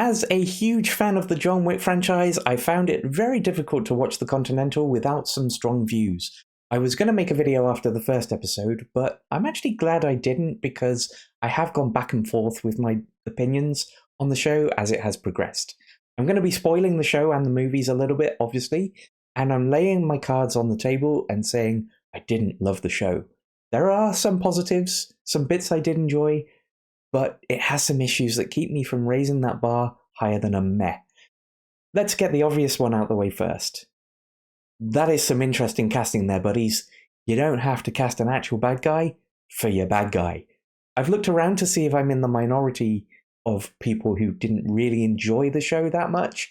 As a huge fan of the John Wick franchise, I found it very difficult to watch the Continental without some strong views. I was going to make a video after the first episode, but I'm actually glad I didn't because I have gone back and forth with my opinions on the show as it has progressed. I'm going to be spoiling the show and the movies a little bit, obviously, and I'm laying my cards on the table and saying I didn't love the show. There are some positives, some bits I did enjoy, but it has some issues that keep me from raising that bar higher than a meh. Let's get the obvious one out the way first. That is some interesting casting there, buddies. You don't have to cast an actual bad guy for your bad guy. I've looked around to see if I'm in the minority of people who didn't really enjoy the show that much,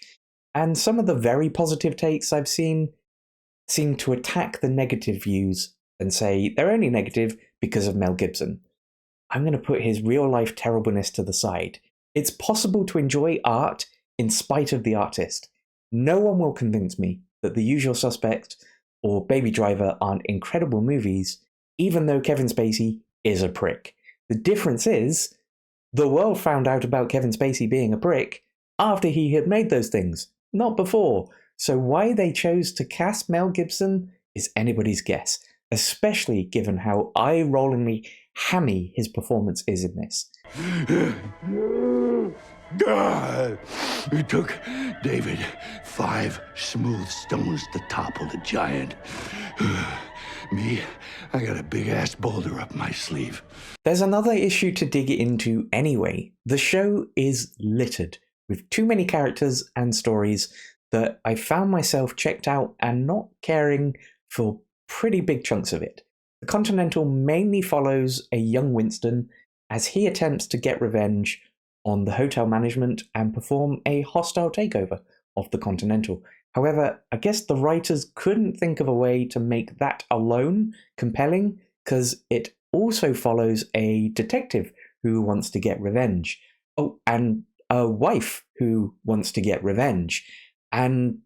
and some of the very positive takes I've seen seem to attack the negative views and say they're only negative because of Mel Gibson. I'm going to put his real-life terribleness to the side. It's possible to enjoy art in spite of the artist. No one will convince me that The Usual Suspect or Baby Driver aren't incredible movies, even though Kevin Spacey is a prick. The difference is, the world found out about Kevin Spacey being a prick after he had made those things, not before. So why they chose to cast Mel Gibson is anybody's guess, especially given how eye-rollingly hammy his performance is in this. It took David 5 smooth stones to topple the giant. Me, I got a big-ass boulder up my sleeve. There's another issue to dig into anyway. The show is littered with too many characters and stories that I found myself checked out and not caring for pretty big chunks of it. The Continental mainly follows a young Winston as he attempts to get revenge on the hotel management and perform a hostile takeover of the Continental. However, I guess the writers couldn't think of a way to make that alone compelling, because it also follows a detective who wants to get revenge. Oh, and a wife who wants to get revenge. And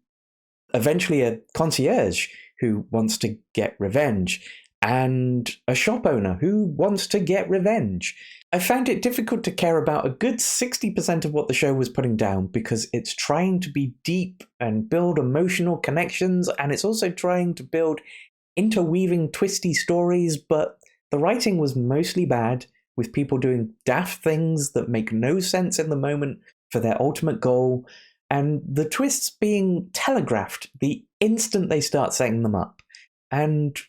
eventually a concierge who wants to get revenge. And a shop owner who wants to get revenge. I found it difficult to care about a good 60% of what the show was putting down because it's trying to be deep and build emotional connections, and it's also trying to build interweaving twisty stories, but the writing was mostly bad, with people doing daft things that make no sense in the moment for their ultimate goal, and the twists being telegraphed the instant they start setting them up. And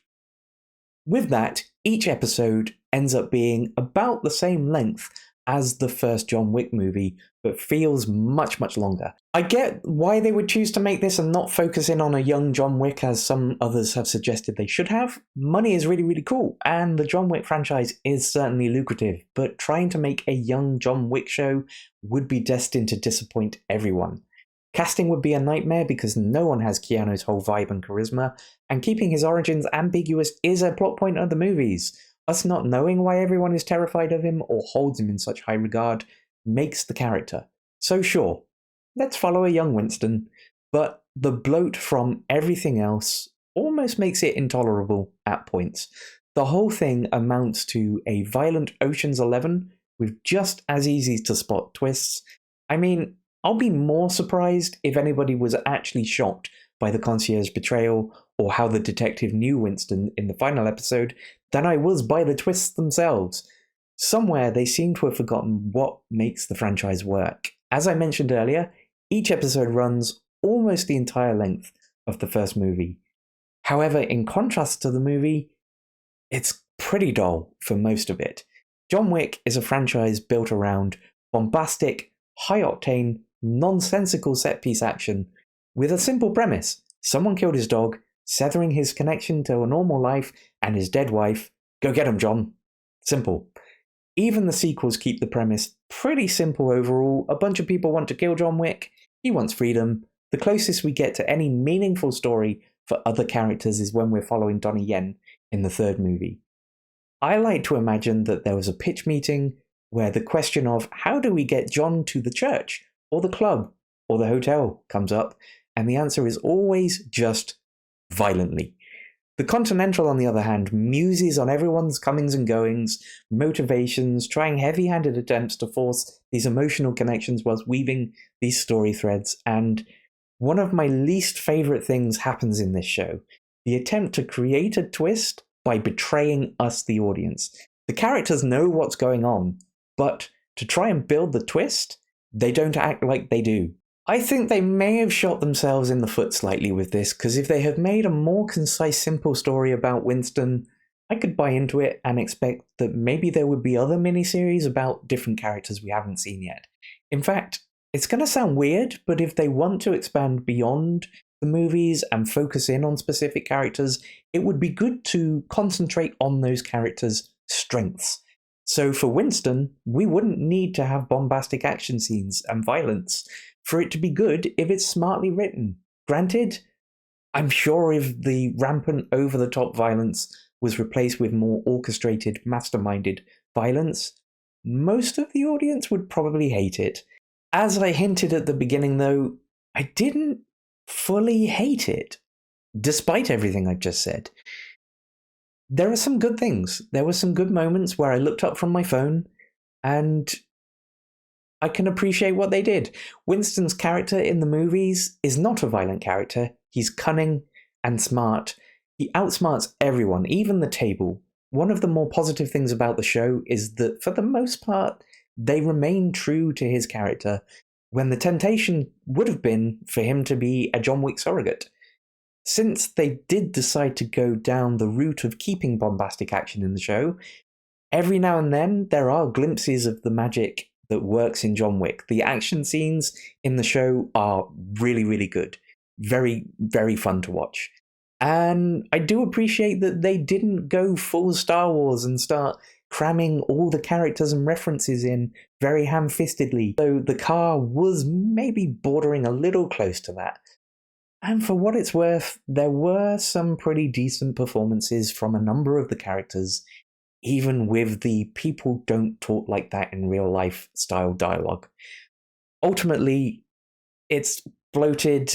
with that, each episode ends up being about the same length as the first John Wick movie, but feels much, much longer. I get why they would choose to make this and not focus in on a young John Wick as some others have suggested they should have. Money is really, really cool, and the John Wick franchise is certainly lucrative, but trying to make a young John Wick show would be destined to disappoint everyone. Casting would be a nightmare because no one has Keanu's whole vibe and charisma, and keeping his origins ambiguous is a plot point of the movies. Us not knowing why everyone is terrified of him or holds him in such high regard makes the character. So sure, let's follow a young Winston, but the bloat from everything else almost makes it intolerable at points. The whole thing amounts to a violent Ocean's 11 with just as easy to spot twists. I mean, I'll be more surprised if anybody was actually shocked by the concierge betrayal or how the detective knew Winston in the final episode than I was by the twists themselves. Somewhere they seem to have forgotten what makes the franchise work. As I mentioned earlier, each episode runs almost the entire length of the first movie. However, in contrast to the movie, it's pretty dull for most of it. John Wick is a franchise built around bombastic, high-octane, nonsensical set-piece action with a simple premise. Someone killed his dog, severing his connection to a normal life and his dead wife. Go get him, John. Simple. Even the sequels keep the premise pretty simple overall. A bunch of people want to kill John Wick. He wants freedom. The closest we get to any meaningful story for other characters is when we're following Donnie Yen in the third movie. I like to imagine that there was a pitch meeting where the question of how do we get John to the church or the club or the hotel comes up, and the answer is always just violently. The Continental, on the other hand, muses on everyone's comings and goings, motivations, trying heavy-handed attempts to force these emotional connections whilst weaving these story threads, and one of my least favourite things happens in this show: the attempt to create a twist by betraying us, the audience. The characters know what's going on, but to try and build the twist, they don't act like they do. I think they may have shot themselves in the foot slightly with this, because if they had made a more concise, simple story about Winston, I could buy into it and expect that maybe there would be other miniseries about different characters we haven't seen yet. In fact, it's going to sound weird, but if they want to expand beyond the movies and focus in on specific characters, it would be good to concentrate on those characters' strengths. So for Winston, we wouldn't need to have bombastic action scenes and violence for it to be good if it's smartly written. Granted, I'm sure if the rampant over-the-top violence was replaced with more orchestrated, masterminded violence, most of the audience would probably hate it. As I hinted at the beginning though, I didn't fully hate it, despite everything I've just said. There are some good things. There were some good moments where I looked up from my phone and I can appreciate what they did. Winston's character in the movies is not a violent character. He's cunning and smart. He outsmarts everyone, even the table. One of the more positive things about the show is that, for the most part, they remain true to his character, when the temptation would have been for him to be a John Wick surrogate. Since they did decide to go down the route of keeping bombastic action in the show, every now and then there are glimpses of the magic that works in John Wick. The action scenes in the show are really, really good. Very, very fun to watch. And I do appreciate that they didn't go full Star Wars and start cramming all the characters and references in very ham-fistedly, though the car was maybe bordering a little close to that. And for what it's worth, there were some pretty decent performances from a number of the characters, even with the people don't talk like that in real life style dialogue. Ultimately, it's bloated,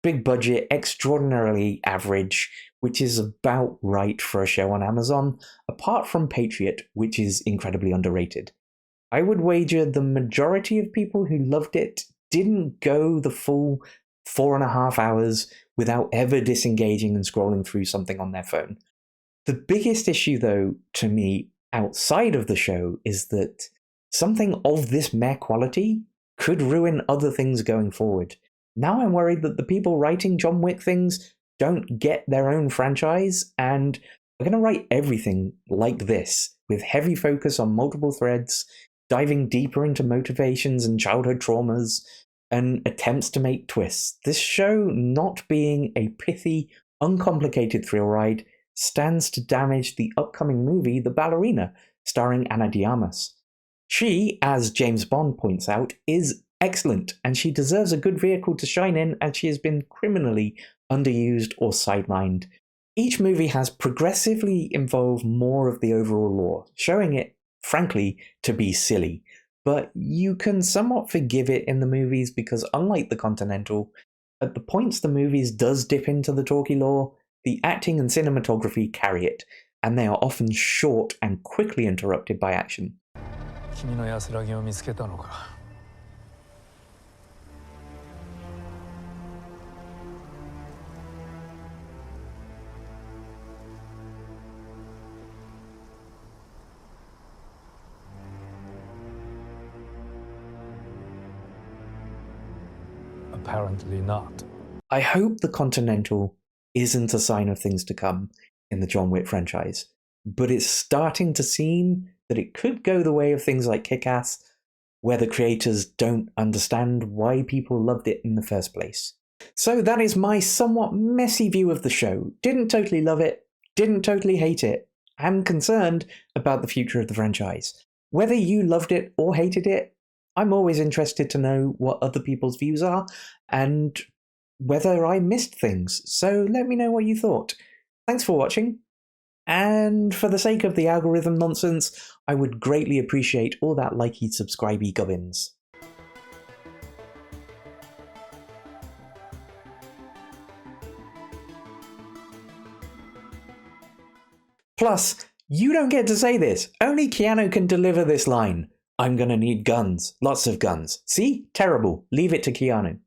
big budget, extraordinarily average, which is about right for a show on Amazon, apart from Patriot, which is incredibly underrated. I would wager the majority of people who loved it didn't go the full 4.5 hours without ever disengaging and scrolling through something on their phone. The biggest issue, though, to me, outside of the show, is that something of this meh quality could ruin other things going forward. Now I'm worried that the people writing John Wick things don't get their own franchise and are going to write everything like this, with heavy focus on multiple threads, diving deeper into motivations and childhood traumas, and attempts to make twists. This show, not being a pithy, uncomplicated thrill ride, stands to damage the upcoming movie The Ballerina, starring Ana de Armas. She, as James Bond points out, is excellent, and she deserves a good vehicle to shine in, as she has been criminally underused or sidelined. Each movie has progressively involved more of the overall lore, showing it, frankly, to be silly. But you can somewhat forgive it in the movies because, unlike the Continental, at the points the movies does dip into the talky lore, the acting and cinematography carry it, and they are often short and quickly interrupted by action. Apparently not. I hope the Continental isn't a sign of things to come in the John Wick franchise, but it's starting to seem that it could go the way of things like Kick-Ass, where the creators don't understand why people loved it in the first place. So that is my somewhat messy view of the show. Didn't totally love it, didn't totally hate it. I'm concerned about the future of the franchise. Whether you loved it or hated it, I'm always interested to know what other people's views are and whether I missed things, so let me know what you thought. Thanks for watching, and for the sake of the algorithm nonsense, I would greatly appreciate all that likey subscribey gubbins. Plus, you don't get to say this. Only Keanu can deliver this line. I'm gonna need guns. Lots of guns. See? Terrible. Leave it to Keanu.